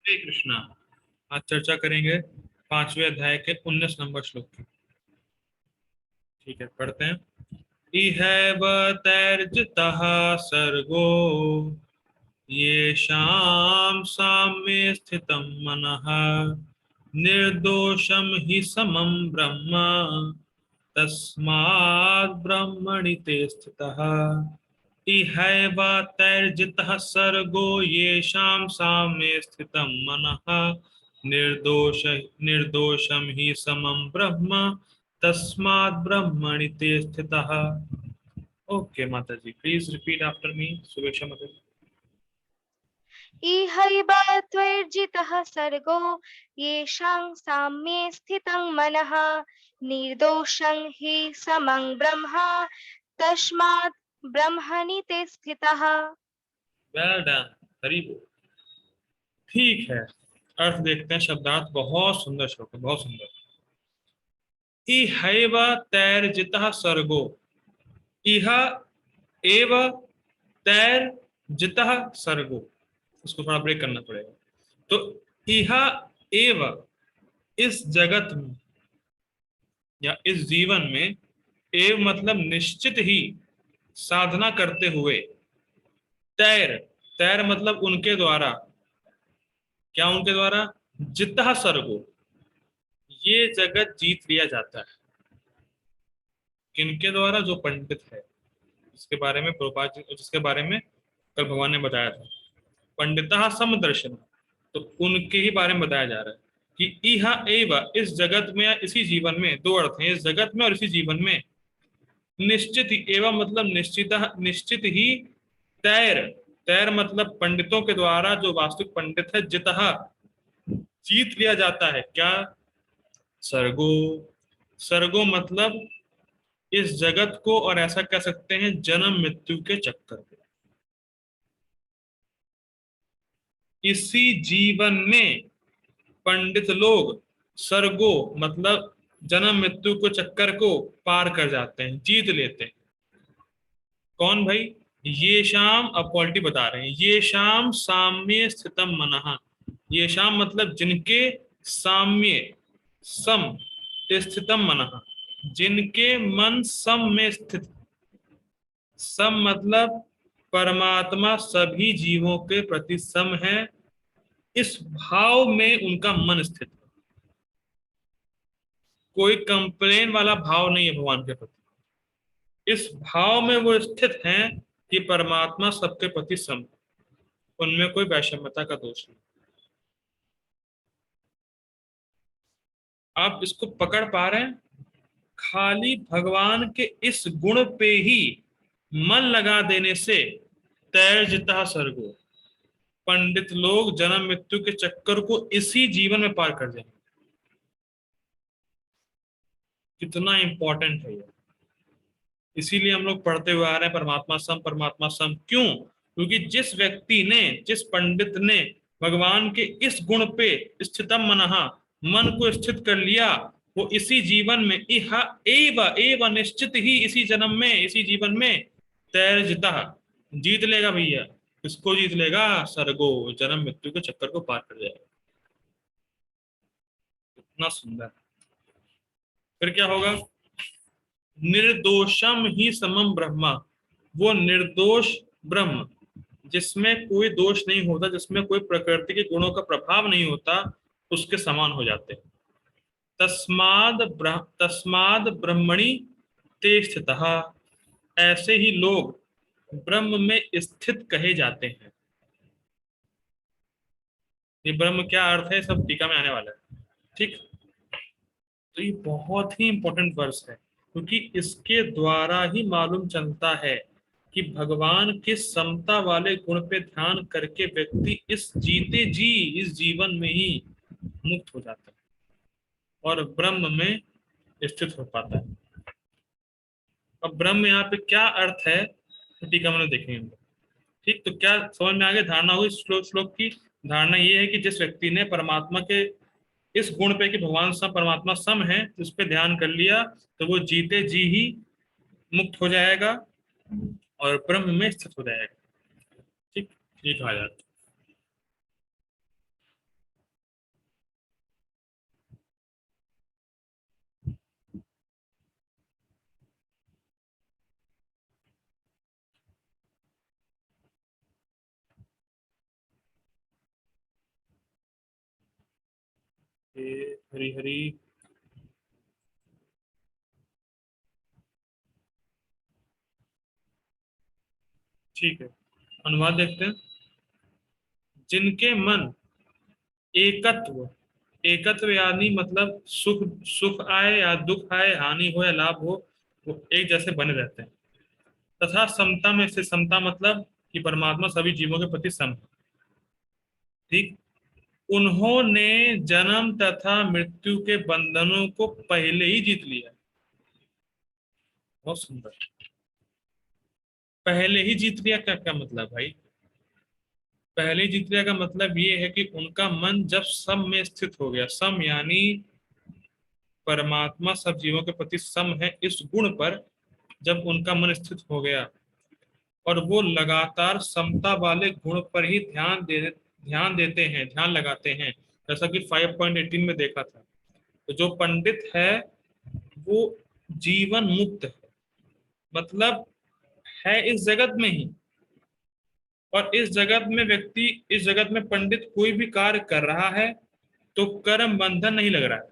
हरे कृष्णा। आज चर्चा करेंगे 5वें अध्याय के 19 नंबर श्लोक की। ठीक है, पढ़ते हैं। इहैव तैर्जितः सर्गो येषां साम्ये स्थितं मनः निर्दोषं हि समं ब्रह्म तस्माद् ब्रह्मणि ते स्थितः। इहैव तैर्जितः सर्गो येषां साम्ये स्थितं मनः निर्दोषं हि समं ब्रह्म तस्माद् ब्रह्मणि ते स्थितः। ओके माता जी, प्लीज रिपीट आफ्टर मी। सुवेशा मदर। इहैव त्वर्जितः सर्गो येषां साम्ये स्थितं मनः निर्दोषं हि समं ब्रह्म तस्मात् ब्रह्मणि ते स्थितः। वेल डन, हरी बोल। ठीक है, अर्थ देखते हैं। शब्दार्थ बहुत सुंदर श्लोक है, बहुत सुंदर। इहैव तैर्जितः सर्गो। इह एव तैर्जितः सर्गो। इसको थोड़ा ब्रेक करना पड़ेगा। तो इह एव, इस जगत में या इस जीवन में, एव मतलब निश्चित ही, साधना करते हुए, तैर, तैर मतलब उनके द्वारा। क्या उनके द्वारा? जितः सर्गो, ये जगत जीत लिया जाता है। किनके द्वारा? जो पंडित है, जिसके बारे में प्रभुपाद जी, जिसके बारे में कल भगवान ने बताया था, पंडिता समदर्शन। तो उनके ही बारे में बताया जा रहा है कि इह एव, इस जगत में या इसी जीवन में, दो अर्थ हैं, इस जगत में और इसी जीवन में। निश्चित ही, एवं मतलब निश्चित, निश्चित ही, तैर, तैर मतलब पंडितों के द्वारा, जो वास्तविक पंडित है, जितः जीत लिया जाता है। क्या? सर्गो। सर्गो मतलब इस जगत को, और ऐसा कह सकते हैं जन्म मृत्यु के चक्कर को, इसी जीवन में पंडित लोग सर्गो मतलब जन्म मृत्यु को, चक्कर को पार कर जाते हैं, जीत लेते हैं। कौन भाई? ये शाम, अब क्वालिटी बता रहे हैं। ये शाम साम्य स्थितम मनः। ये शाम मतलब जिनके साम्य, सम, स्थितम मनः, जिनके मन सम में स्थित। सम मतलब परमात्मा सभी जीवों के प्रति सम है, इस भाव में उनका मन स्थित है। कोई कंप्लेन वाला भाव नहीं है भगवान के प्रति। इस भाव में वो स्थित हैं कि परमात्मा सबके प्रति सम है, उनमें कोई वैषम्यता का दोष नहीं। आप इसको पकड़ पा रहे हैं? खाली भगवान के इस गुण पे ही मन लगा देने से तैर्जिता सर्गो, पंडित लोग जन्म मृत्यु के चक्कर को इसी जीवन में पार कर जाएंगे। कितना इंपॉर्टेंट है ये। इसीलिए हम लोग पढ़ते हुए आ रहे हैं परमात्मा सम, परमात्मा सम। क्यों? क्योंकि जिस व्यक्ति ने, जिस पंडित ने भगवान के इस गुण पे स्थितम मनः, मन को स्थित कर लिया, वो इसी जीवन में, इह एव, एव निश्चित ही, इसी जन्म में, इसी जीवन में, तैर्जिता, जीत लेगा भैया। किसको जीत लेगा? सर्गो, जन्म मृत्यु के चक्कर को पार कर जाएगा। इतना सुंदर। फिर क्या होगा? निर्दोषम ही समम ब्रह्मा, वो निर्दोष ब्रह्म, जिसमें कोई दोष नहीं होता, जिसमें कोई प्रकृति के गुणों का प्रभाव नहीं होता, उसके समान हो जाते हैं। तस्माद ब्रह्मणि ते स्थितः, ऐसे ही लोग ब्रह्म में स्थित कहे जाते हैं। ये ब्रह्म क्या अर्थ है, सब टीका में आने वाला है। ठीक। तो ये बहुत ही इंपॉर्टेंट वर्स है, क्योंकि इसके द्वारा ही मालूम चलता है कि भगवान के समता वाले गुण पे ध्यान करके व्यक्ति इस जीते जी, इस जीवन में ही मुक्त हो जाता है और ब्रह्म में स्थित हो पाता है। अब ब्रह्म यहाँ पे क्या अर्थ है, तो टीका में देखेंगे हम लोग। ठीक, तो क्या समझ में आ गया? धारणा हुई श्लोक, श्लोक की धारणा ये है कि जिस व्यक्ति ने परमात्मा के इस गुण पे कि भगवान सम, परमात्मा सम है, उस पे ध्यान कर लिया, तो वो जीते जी ही मुक्त हो जाएगा और ब्रह्म में स्थित हो जाएगा। ठीक, ये कहा जाता है। हरी हरी। ठीक है, अनुवाद देखते हैं। जिनके मन एकत्व, एकत्व यानी मतलब सुख, सुख आए या दुख आए, हानि हो या लाभ हो, वो एक जैसे बने रहते हैं। तथा समता में से, समता मतलब कि परमात्मा सभी जीवों के प्रति सम है। ठीक। उन्होंने जन्म तथा मृत्यु के बंधनों को पहले ही जीत लिया। बहुत सुंदर। पहले ही जीत लिया, क्या क्या मतलब भाई? पहले ही जीत लिया का मतलब ये है कि उनका मन जब सम में स्थित हो गया, सम यानी परमात्मा सब जीवों के प्रति सम है, इस गुण पर जब उनका मन स्थित हो गया और वो लगातार समता वाले गुण पर ही ध्यान देते हैं, ध्यान लगाते हैं, जैसा कि 5.18 में देखा था। तो जो पंडित है वो जीवन मुक्त है, मतलब है इस जगत में ही। और इस जगत में व्यक्ति, इस जगत में पंडित कोई भी कार्य कर रहा है तो कर्म बंधन नहीं लग रहा है,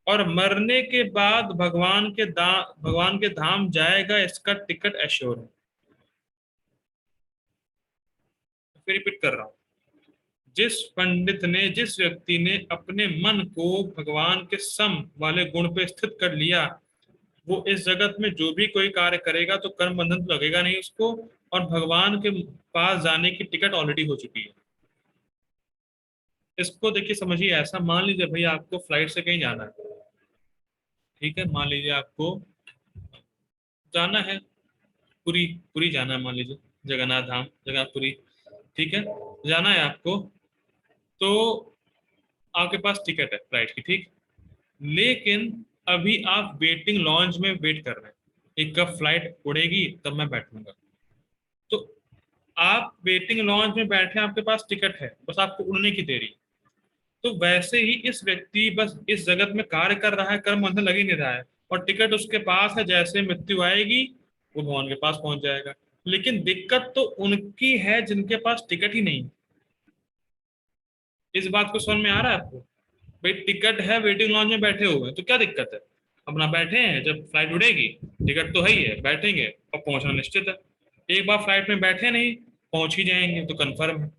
और मरने के बाद भगवान के धाम जाएगा, इसका टिकट एश्योर है। फिर रिपीट कर रहा हूं। जिस पंडित ने, जिस व्यक्ति ने अपने मन को भगवान के सम वाले गुण पे स्थित कर लिया, वो इस जगत में जो भी कोई कार्य करेगा तो कर्म बंधन तो लगेगा नहीं उसको, और भगवान के पास जाने की टिकट ऑलरेडी हो चुकी है। इसको देखिए, समझिए ऐसा, मान लीजिए भाई आपको फ्लाइट से कहीं जाना है। ठीक है, मान लीजिए आपको जाना है पुरी, पुरी जाना है मान लीजिए, जगन्नाथ धाम, जगन्नाथपुरी। ठीक है, जाना है आपको। तो आपके पास टिकट है फ्लाइट की, ठीक। लेकिन अभी आप वेटिंग लॉन्च में वेट कर रहे हैं कि कब फ्लाइट उड़ेगी तब मैं बैठूंगा। तो आप वेटिंग लॉन्च में बैठे हैं, आपके पास टिकट है, बस आपको उड़ने की देरी है। तो वैसे ही इस व्यक्ति बस इस जगत में कार्य कर रहा है, कर्म बंधन लग ही नहीं रहा है, और टिकट उसके पास है, जैसे मृत्यु आएगी वो भगवान के पास पहुंच जाएगा। लेकिन दिक्कत तो उनकी है जिनके पास टिकट ही नहीं। इस बात को समझ में आ रहा है आपको? भाई टिकट है, वेटिंग लॉन्च में बैठे हुए हैं, तो क्या दिक्कत है? अपना बैठे हैं, जब फ्लाइट उड़ेगी टिकट तो है ही है, बैठेंगे और पहुंचना निश्चित है। एक बार फ्लाइट में बैठे नहीं, पहुंच ही जाएंगे तो कंफर्म है।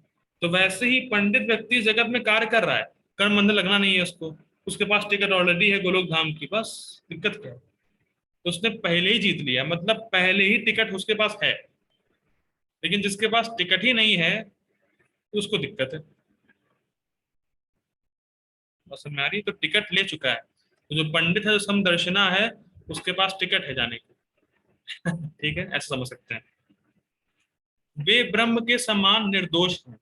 तो वैसे ही पंडित व्यक्ति इस जगत में कार्य कर रहा है, कर्म बंधन लगना नहीं है उसको, उसके पास टिकट ऑलरेडी है गोलोक धाम की, बस दिक्कत क्या है? तो उसने पहले ही जीत लिया, मतलब पहले ही टिकट उसके पास है। लेकिन जिसके पास टिकट ही नहीं है तो उसको दिक्कत है। बस समझ में आ रही है? तो टिकट ले चुका है, तो जो पंडित है, जो समदर्शना है, उसके पास टिकट है जाने की। ठीक है, ऐसा समझ सकते हैं। वे ब्रह्म के समान निर्दोष हैं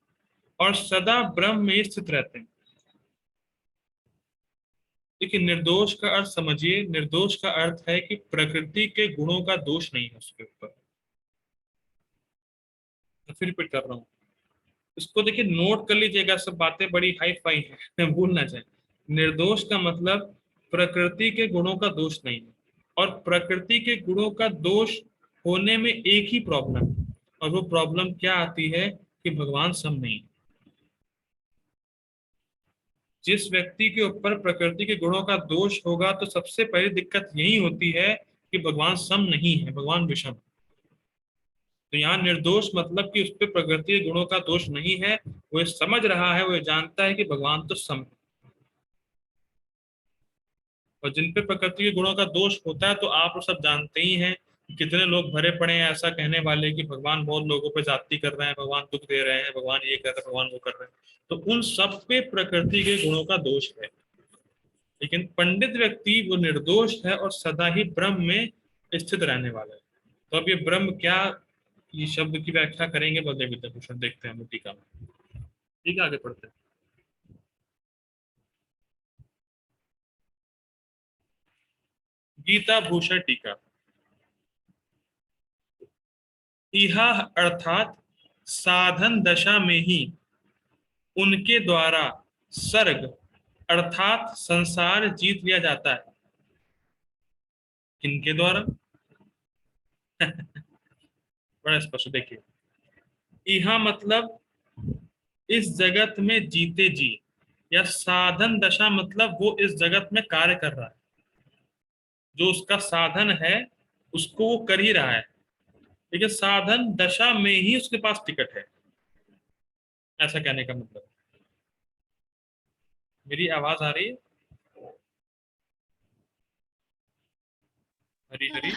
और सदा ब्रह्म में ही स्थित रहते हैं। देखिए, निर्दोष का अर्थ समझिए, निर्दोष का अर्थ है कि प्रकृति के गुणों का दोष नहीं है उसके ऊपर। मैं फिर रिपीट कर रहा हूँ, इसको देखिए, नोट कर लीजिएगा, सब बातें बड़ी हाई फाई है, भूल ना जाए। निर्दोष का मतलब प्रकृति के गुणों का दोष नहीं है, और प्रकृति के गुणों का दोष होने में एक ही प्रॉब्लम है, और वो प्रॉब्लम क्या आती है कि भगवान सम नहीं है। जिस व्यक्ति के ऊपर प्रकृति के गुणों का दोष होगा तो सबसे पहली दिक्कत यही होती है कि भगवान सम नहीं है, भगवान विषम। तो यहाँ निर्दोष मतलब कि उस पर प्रकृति के गुणों का दोष नहीं है, वो ये समझ रहा है, वो ये जानता है कि भगवान तो सम है। और जिन पे प्रकृति के गुणों का दोष होता है, तो आप लोग सब जानते ही हैं कि कितने लोग भरे पड़े हैं ऐसा कहने वाले कि भगवान बहुत लोगों पे जाति कर रहे हैं, भगवान दुख दे रहे हैं, भगवान ये कर रहे हैं, भगवान वो कर रहे हैं। तो उन सब पे प्रकृति के गुणों का दोष है। लेकिन पंडित व्यक्ति वो निर्दोष है और सदा ही ब्रह्म में स्थित रहने वाला है। तो अब ये ब्रह्म क्या, ये शब्द की व्याख्या करेंगे बदले विद्याभूषण, देखते हैं टीका में। ठीक है, आगे पढ़ते हैं। गीता भूषण टीका। इहा अर्थात साधन दशा में ही उनके द्वारा सर्ग अर्थात संसार जीत लिया जाता है। किनके द्वारा? बड़ा स्पष्ट देखिए, इहा मतलब इस जगत में जीते जी, या साधन दशा मतलब वो इस जगत में कार्य कर रहा है, जो उसका साधन है उसको वो कर ही रहा है, लेकिन साधन दशा में ही उसके पास टिकट है, ऐसा कहने का मतलब। मेरी आवाज आ रही है? हरी हरी।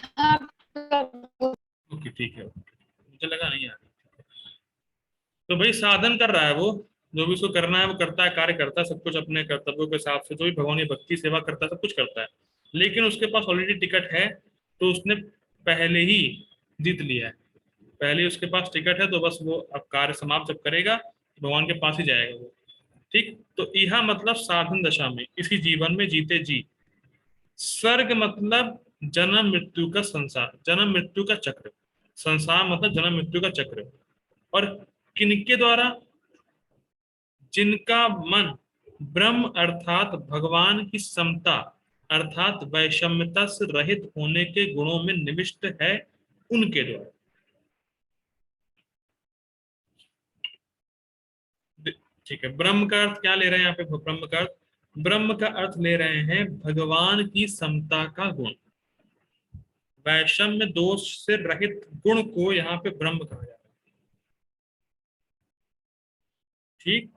ओके ठीक है, मुझे लगा नहीं आ रही। तो भाई साधन कर रहा है वो, जो भी उसको करना है वो करता है, कार्य करता है, सब कुछ अपने कर्तव्यों के हिसाब से, जो भी भगवान की भक्ति सेवा करता है सब कुछ करता है, लेकिन उसके पास ऑलरेडी टिकट है, तो उसने पहले ही जीत लिया है, पहले ही उसके पास टिकट है, तो बस वो अब कार्य समाप्त जब करेगा भगवान के पास ही जाएगा वो। ठीक, तो यह मतलब साधन दशा में, इसी जीवन में जीते जी। स्वर्ग मतलब जन्म मृत्यु का संसार, जन्म मृत्यु का चक्र, संसार मतलब जन्म मृत्यु का चक्र। और किनके द्वारा? जिनका मन ब्रह्म अर्थात भगवान की समता अर्थात वैषम्यता से रहित होने के गुणों में निविष्ट है, उनके द्वारा। ठीक है, ब्रह्म का अर्थ क्या ले रहे हैं यहाँ पे? ब्रह्म का अर्थ, ब्रह्म का अर्थ ले रहे हैं भगवान की समता का गुण, वैषम्य दोष से रहित गुण को यहाँ पे ब्रह्म कहा जाता है। ठीक,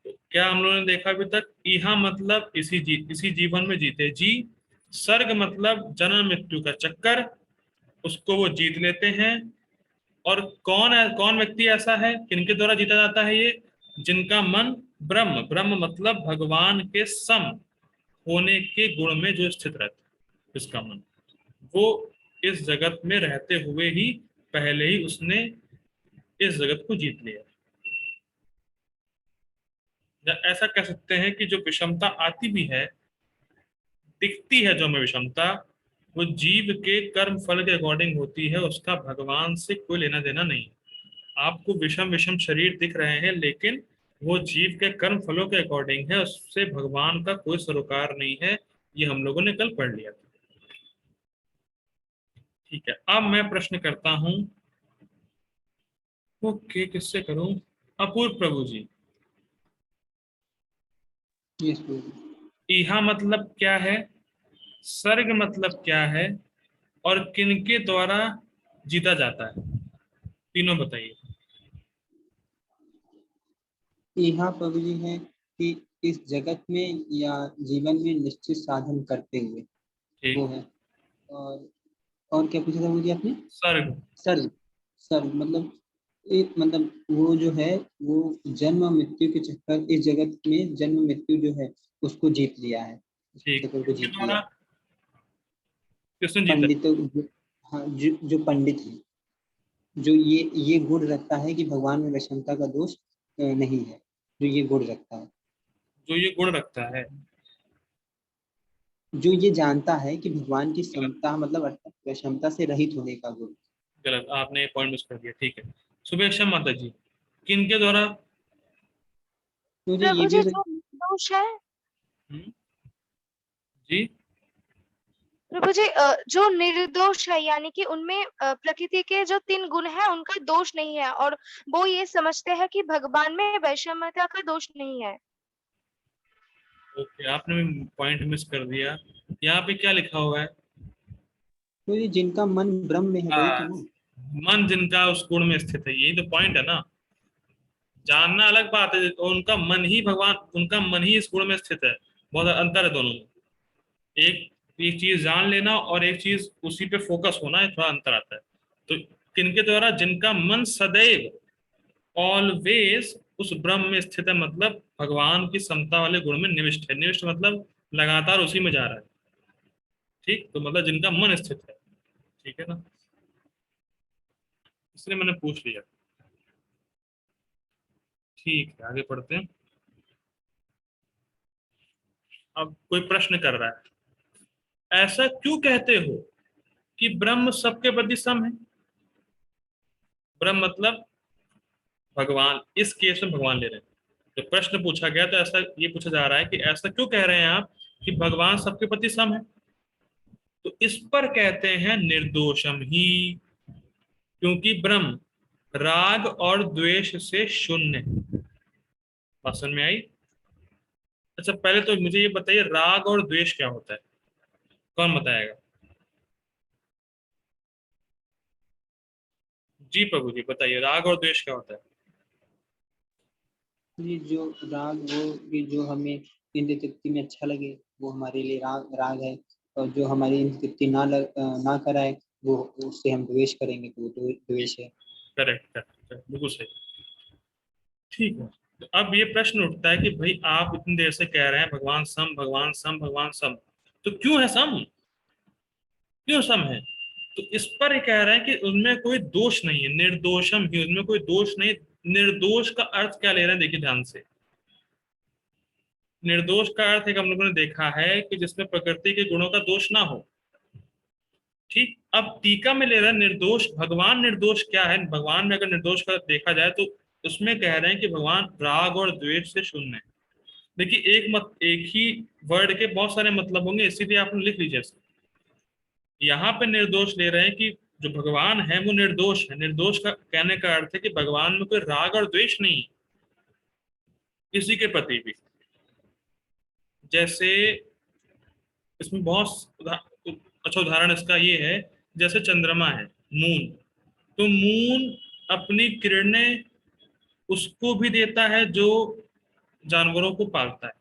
तो क्या हम लोगों ने देखा अभी तक? इहा मतलब इसी जीवन में जीते जी। सर्ग मतलब जन्म मृत्यु का चक्कर, उसको वो जीत लेते हैं। और कौन व्यक्ति ऐसा है, किनके द्वारा जीता जाता है ये? जिनका मन ब्रह्म, ब्रह्म मतलब भगवान के सम होने के गुण में जो स्थित रहता है, इसका मन, वो इस जगत में रहते हुए ही पहले ही उसने इस जगत को जीत लिया। या ऐसा कह सकते हैं कि जो विषमता आती भी है, दिखती है जो हमें विषमता, वो जीव के कर्म फल के अकॉर्डिंग होती है, उसका भगवान से कोई लेना देना नहीं। आपको विषम विषम शरीर दिख रहे हैं, लेकिन वो जीव के कर्म फलों के अकॉर्डिंग है, उससे भगवान का कोई सरोकार नहीं है। ये हम लोगों ने कल पढ़ लिया था। ठीक है, अब मैं प्रश्न करता हूं। ओके, किससे करूं? अपूर्व प्रभु जी, यस प्रभु। इहा मतलब क्या है, सर्ग मतलब क्या है, और किनके द्वारा जीता जाता है, तीनों बताइए। यहाँ प्रभु जी है कि इस जगत में या जीवन में निश्चित साधन करते हुए, वो ठीक। है। और और क्या पूछा था मुझे आपने? सर्ग। सर्व। सर्व मतलब एक मतलब वो जो है, वो जन्म मृत्यु के चक्कर, इस जगत में जन्म मृत्यु जो है उसको जीत लिया है, इस ठीक, चक्कर को किनके जीत लिया द्वारा, है। किसने जीता? पंडितों हाँ, जो पंडित है, जो ये गुण रखता है कि भगवान में विषमता का दोष नहीं है, जो ये गुण रखता है, जो ये गुण रखता है। जो ये जानता है कि भगवान की गलत, समता मतलब अर्थात विषमता से रहित होने का गुण। गलत, आपने पॉइंट मिस कर दिया। ठीक है, सुभेक्षा माता जी, किनके द्वारा? मुझे ये प्रभु भी जी, जो निर्दोष है, हम्म, जी। प्रभु जी, जो निर्दोष है यानी कि उनमें प्रकृति के जो 3 गुण हैं उनका दोष नहीं है, और वो ये समझते हैं कि भगवान में वैषम्यता का दोष नहीं है। ओके, आपने पॉइंट मिस कर दिया। यहाँ पे क्या लिखा हुआ है? तो ये जिनका मन ब्रह्म में है वही तो हाँ, ना। मन जिनका उस गुण में स्थित है, यही तो पॉइंट है ना। जानना अलग बात है, उनका मन ही भगवान, उनका मन ही इस गुण में स्थित है। बहुत अंतर है दोनों में। एक एक चीज जान लेना और एक चीज उसी पे फोकस होना है, थोड़ा अंतर आता है। तो किनके द्वारा? जिनका मन सदैव, ऑलवेज उस ब्रह्म में स्थित है, मतलब भगवान की समता वाले गुण में निविष्ट है। निविष्ट मतलब लगातार उसी में जा रहा है। ठीक, तो मतलब जिनका मन स्थित है। ठीक है ना, इसलिए मैंने पूछ लिया। ठीक है, आगे पढ़ते हैं। अब कोई प्रश्न कर रहा है, ऐसा क्यों कहते हो कि ब्रह्म सबके प्रति सम है? ब्रह्म मतलब भगवान, इस केस में भगवान ले रहे हैं। तो प्रश्न पूछा गया, तो ऐसा ये पूछा जा रहा है कि ऐसा क्यों कह रहे हैं आप कि भगवान सबके प्रति सम है? तो इस पर कहते हैं निर्दोषम ही, क्योंकि ब्रह्म राग और द्वेष से शून्य है। बात समझ में आई? अच्छा पहले तो मुझे ये बताइए, राग और द्वेष क्या होता है? कौन बताएगा? जी प्रभु जी बताइए, राग और द्वेष क्या होता है? ये जो राग वो कि जो हमें इंद्र तृप्ति में अच्छा लगे वो हमारे लिए राग राग है, और जो हमारी इंद्र तृप्ति ना कराए वो उससे हम द्वेष करेंगे तो वो द्वेष है। करेक्ट करेक्ट, बिल्कुल सही। ठीक है। तो अब ये प्रश्न उठता है कि भाई आप इतनी देर से कह रहे हैं भगवान सम, भगवान सम, भगवान सम, तो क्यों है सम? क्यों सम है? तो इस पर ये कह रहे हैं कि उनमें कोई दोष नहीं है, निर्दोषम ही, उनमें कोई दोष नहीं। निर्दोष का अर्थ क्या ले रहे हैं, देखिए ध्यान से। निर्दोष का अर्थ एक हम लोगों ने देखा है कि जिसमें प्रकृति के गुणों का दोष ना हो। ठीक, अब टीका में ले रहा है निर्दोष, भगवान निर्दोष क्या है? भगवान में अगर निर्दोष का देखा जाए तो उसमें कह रहे हैं कि भगवान राग और द्वेष से शून्य है। देखिए एक ही वर्ड के बहुत सारे मतलब होंगे, इसीलिए आपने लिख लीजिए इसको। यहाँ पे निर्दोष ले रहे हैं कि जो भगवान है वो निर्दोष है। निर्दोष का कहने का अर्थ है कि भगवान में कोई राग और द्वेष नहीं है किसी के प्रति भी। जैसे इसमें अच्छा उदाहरण इसका ये है, जैसे चंद्रमा है, मून। तो मून अपनी किरणें उसको भी देता है जो जानवरों को पालता है,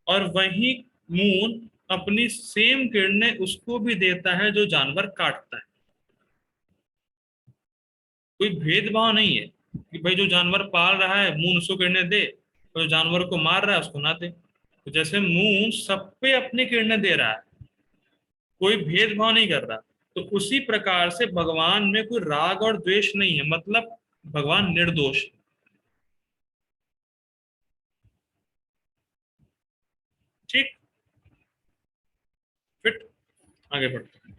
और वही मून अपनी सेम किरणें उसको भी देता है जो जानवर काटता है। कोई भेदभाव नहीं है कि भाई जो जानवर पाल रहा है मून उसको किरणें दे, और जो जानवर को मार रहा है उसको ना दे। तो जैसे मून सब पे अपनी किरणें दे रहा है, कोई भेदभाव नहीं कर रहा, तो उसी प्रकार से भगवान में कोई राग और द्वेष नहीं है, मतलब भगवान निर्दोष है। ठीक, फिट, आगे बढ़ते हैं।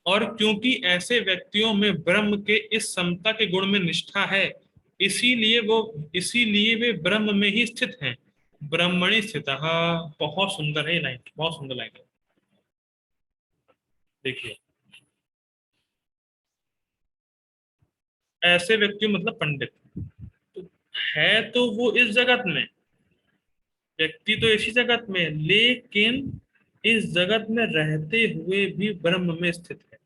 और क्योंकि ऐसे व्यक्तियों में ब्रह्म के इस समता के गुण में निष्ठा है, इसीलिए वे ब्रह्म में ही स्थित हैं। ब्रह्मणि स्थितः। बहुत सुंदर है ये लाइन, बहुत सुंदर लाइन है। देखिए, ऐसे व्यक्ति मतलब पंडित, तो है तो वो इस जगत में, व्यक्ति तो इसी जगत में, लेकिन इस जगत में रहते हुए भी ब्रह्म में स्थित है।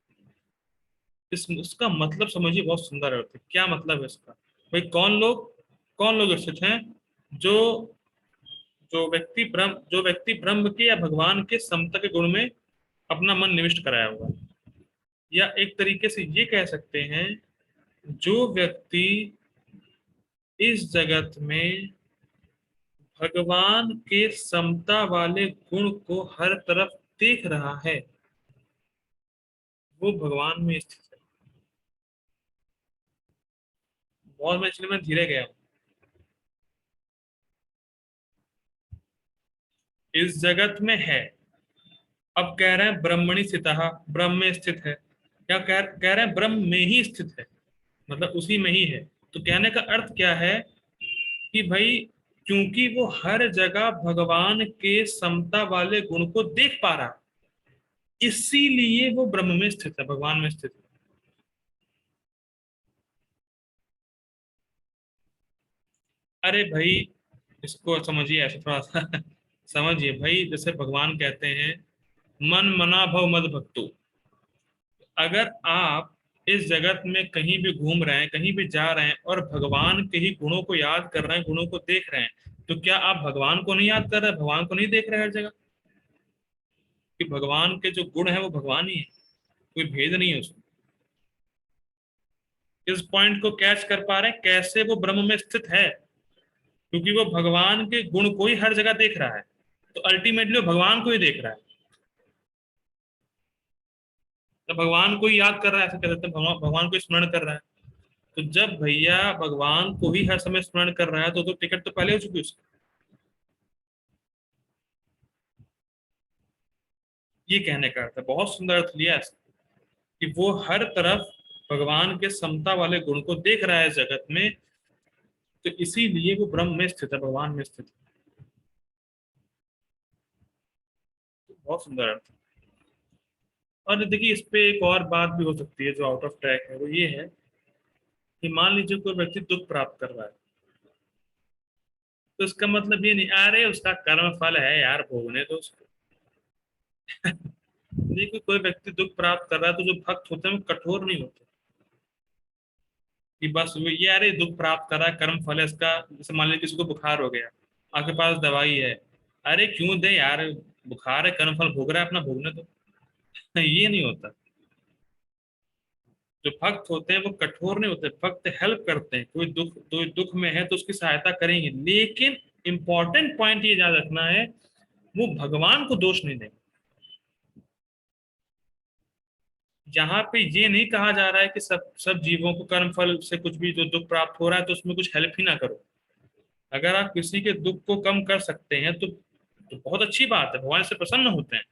इस उसका मतलब समझिए, बहुत सुंदर अर्थ है। क्या मतलब है इसका? भाई कौन लोग स्थित हैं? जो जो व्यक्ति ब्रह्म के या भगवान के समता के गुण में अपना मन निविष्ट कराया हुआ है। या एक तरीके से ये कह सकते हैं, जो व्यक्ति इस जगत में भगवान के समता वाले गुण को हर तरफ देख रहा है, वो भगवान में स्थित है। बहुत मैं इसलिए मैं धीरे गया हूं। इस जगत में है, अब कह रहे हैं ब्रह्मणि स्थितः, ब्रह्म में स्थित है। क्या कह रहे हैं? ब्रह्म में ही स्थित है, मतलब उसी में ही है। तो कहने का अर्थ क्या है कि भाई क्योंकि वो हर जगह भगवान के समता वाले गुण को देख पा रहा है, इसीलिए वो ब्रह्म में स्थित है, भगवान में स्थित है। अरे भाई, इसको समझिए ऐसे थोड़ा सा समझिए भाई, जैसे भगवान कहते हैं मन मना भव मद भक्तु। अगर आप इस जगत में कहीं भी घूम रहे हैं, कहीं भी जा रहे हैं और भगवान के ही गुणों को याद कर रहे हैं, गुणों को देख रहे हैं, तो क्या आप भगवान को नहीं याद कर रहे हैं, भगवान को नहीं देख रहे हैं हर जगह? कि भगवान के जो गुण है वो भगवान ही है, कोई भेद नहीं है उसमें। इस पॉइंट को कैच कर पा रहे हैं कैसे वो ब्रह्म में स्थित है? क्योंकि वो भगवान के गुण को ही हर जगह देख रहा है, तो अल्टीमेटली वो भगवान को ही देख रहा है। तो भगवान को ही याद कर रहा है, ऐसे कह सकते हैं, भगवान को स्मरण कर रहा है। तो जब भैया भगवान को ही हर समय स्मरण कर रहा है, तो टिकट तो पहले हो चुकी है उसकी। ये कहने का अर्थ है, बहुत सुंदर अर्थ लिया है इसका, कि वो हर तरफ भगवान के समता वाले गुण को देख रहा है इस जगत में, तो इसीलिए वो ब्रह्म में स्थित है, भगवान में स्थित है। तो बहुत सुंदर अर्थ है। और देखिए, इस पे एक और बात भी हो सकती है जो आउट ऑफ ट्रैक है, वो ये है कि मान लीजिए कोई व्यक्ति दुख प्राप्त कर रहा है, तो इसका मतलब ये नहीं अरे उसका कर्म फल है यार, भोगने तो उसको। देखो कोई व्यक्ति दुख प्राप्त कर रहा है तो जो भक्त होते हैं वो कठोर नहीं होते कि बस वो ये अरे दुख प्राप्त कर रहा है, कर्म फल है इसका। जैसे मान लीजिए किसी को बुखार हो गया, आपके पास दवाई है, अरे क्यों दे यार, बुखार है, कर्म फल भोग रहा है, अपना भोगने दो। ये नहीं होता। जो भक्त होते हैं वो कठोर नहीं होते, भक्त हेल्प करते हैं। कोई दुख में है तो उसकी सहायता करेंगे, लेकिन इंपॉर्टेंट पॉइंट ये याद रखना है, वो भगवान को दोष नहीं देंगे। जहां पे ये नहीं कहा जा रहा है कि सब सब जीवों को कर्म फल से कुछ भी जो दुख प्राप्त हो रहा है तो उसमें कुछ हेल्प ही ना करो। अगर आप किसी के दुख को कम कर सकते हैं तो बहुत अच्छी बात है, भगवान से प्रसन्न होते हैं।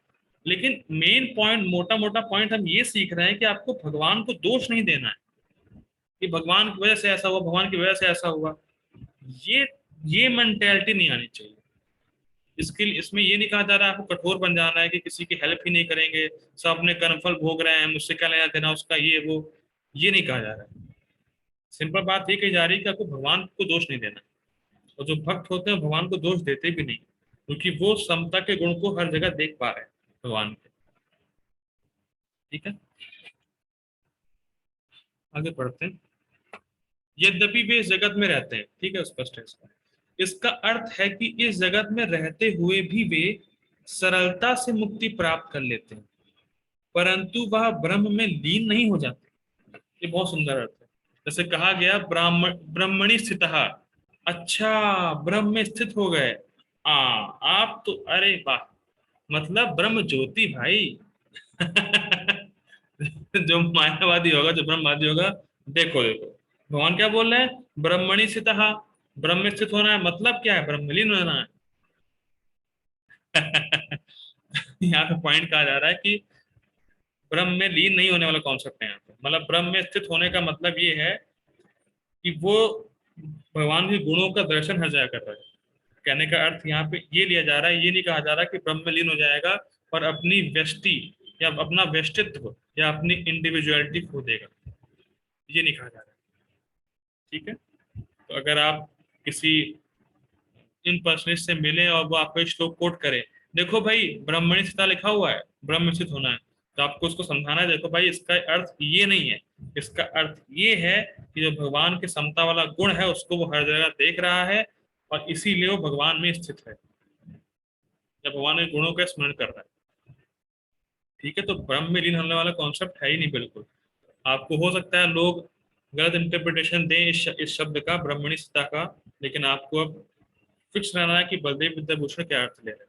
लेकिन मेन पॉइंट, मोटा मोटा पॉइंट हम ये सीख रहे हैं कि आपको भगवान को दोष नहीं देना है कि भगवान की वजह से ऐसा हुआ, भगवान की वजह से ऐसा हुआ। ये ये मेंटेलिटी नहीं आनी चाहिए। इसके लिए इसमें ये नहीं कहा जा रहा है आपको कठोर बन जाना है कि किसी की हेल्प ही नहीं करेंगे, सब अपने कर्मफल भोग रहे हैं, मुझसे क्या लेना देना उसका, ये वो। ये नहीं कहा जा रहा है। सिंपल बात ये कही जा रही है कि आपको भगवान को दोष नहीं देना। और जो भक्त होते हैं भगवान को दोष देते भी नहीं, क्योंकि वो समता के गुण को हर जगह देख पा रहे हैं भगवान के। ठीक है, आगे बढ़ते हैं। यद्यपि वे इस जगत में रहते हैं, ठीक है, स्पष्ट है इसका। इसका अर्थ है कि इस जगत में रहते हुए भी वे सरलता से मुक्ति प्राप्त कर लेते हैं, परंतु वह ब्रह्म में लीन नहीं हो जाते। ये बहुत सुंदर अर्थ है। जैसे कहा गया ब्रह्मणि स्थितः, अच्छा ब्रह्म में स्थित हो गए। आ आप तो अरे वाह, मतलब ब्रह्म ज्योति भाई। जो मायावादी होगा, जो ब्रह्मवादी होगा, देखो देखो भगवान क्या बोल रहे हैं, ब्रह्मणि स्थितः, ब्रह्म में स्थित होना है मतलब क्या है, ब्रह्मलीन होना है। यहाँ पे पॉइंट कहा जा रहा है कि ब्रह्म में लीन नहीं होने वाला कॉन्सेप्ट है यहाँ पे। मतलब ब्रह्म में स्थित होने का मतलब ये है कि वो भगवान के गुणों का दर्शन हर जगह कर रहा है। कहने का अर्थ यहाँ पे ये लिया जा रहा है, ये नहीं कहा जा रहा कि ब्रह्म में लीन हो जाएगा और अपनी व्यष्टि या अपना व्यष्टित्व या अपनी इंडिविजुअलिटी खो देगा, ये नहीं कहा जा रहा है। ठीक है, तो अगर आप किसी इन पर्सनिस्ट से मिले और वो आपको एक श्लोक कोट करे, देखो भाई ब्रह्मणि स्थिता लिखा हुआ है, ब्रह्म में स्थित होना है, तो आपको उसको समझाना है, देखो भाई इसका अर्थ ये नहीं है, इसका अर्थ ये है कि जो भगवान के समता वाला गुण है उसको वो हर जगह देख रहा है और इसीलिए वो भगवान में स्थित है, या भगवान के गुणों का स्मरण कर रहा है। ठीक है, तो ब्रह्म में लीन होने वाला कॉन्सेप्ट है ही नहीं बिल्कुल। आपको हो सकता है लोग गलत इंटरप्रिटेशन दें इस शब्द का, ब्रह्मणि स्थिता का, लेकिन आपको अब फिक्स रहना है कि बलदेव विद्याभूषण क्या अर्थ ले रहे हैं।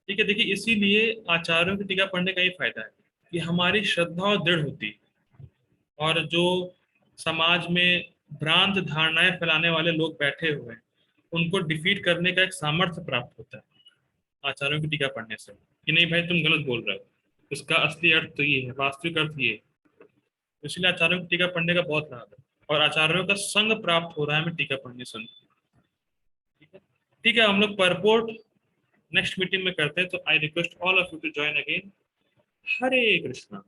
ठीक है, देखिए इसीलिए आचार्यों की टीका पढ़ने का ही फायदा है कि हमारी श्रद्धा और दृढ़ होती है, और जो समाज में भ्रांत धारणाएं फैलाने वाले लोग बैठे हुए हैं उनको डिफीट करने का एक सामर्थ्य प्राप्त होता है आचार्यों की टीका पढ़ने से, कि नहीं भाई तुम गलत बोल रहे हो, इसका असली अर्थ तो ये है, वास्तविक अर्थ ये है। इसलिए आचार्यों की टीका पढ़ने का बहुत लाभ है, और आचार्यों का संग प्राप्त हो रहा है हमें टीका पढ़ने से। ठीक है, ठीक है, हम लोग परपोर्ट नेक्स्ट मीटिंग में करते हैं, तो I request all of you to join again. Hare Krishna.